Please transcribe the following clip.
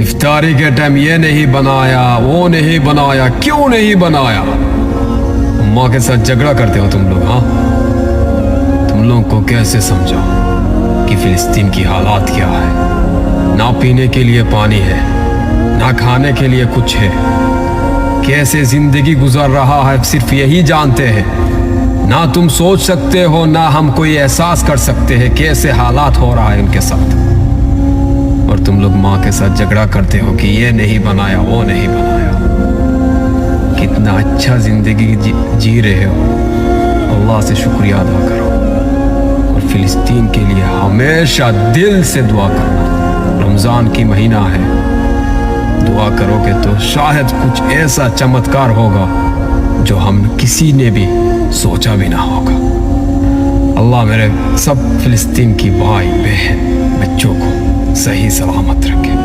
افطاری کے ٹائم یہ نہیں بنایا، وہ نہیں بنایا، کیوں نہیں بنایا؟ ماں کے ساتھ جھگڑا کرتے ہو تم لوگ، ہاں؟ تم لوگوں کو کیسے سمجھاؤں کہ فلسطین کی حالات کیا ہے؟ نہ پینے کے لیے پانی ہے، نہ کھانے کے لیے کچھ ہے، کیسے زندگی گزر رہا ہے صرف یہی جانتے ہیں۔ نہ تم سوچ سکتے ہو، نہ ہم کوئی احساس کر سکتے ہیں کیسے حالات ہو رہا ہے ان کے ساتھ، اور تم لوگ ماں کے ساتھ جھگڑا کرتے ہو کہ یہ نہیں بنایا، وہ نہیں بنایا۔ کتنا اچھا زندگی جی رہے ہو، اللہ سے شکریہ ادا کرو، اور فلسطین کے لیے ہمیشہ دل سے دعا کرنا۔ رمضان کی مہینہ ہے، دعا کرو گے تو شاید کچھ ایسا چمتکار ہوگا جو ہم کسی نے بھی سوچا بھی نہ ہوگا۔ اللہ میرے سب فلسطین کی بھائی بہن بچوں کو صحیح سلامت رکھے۔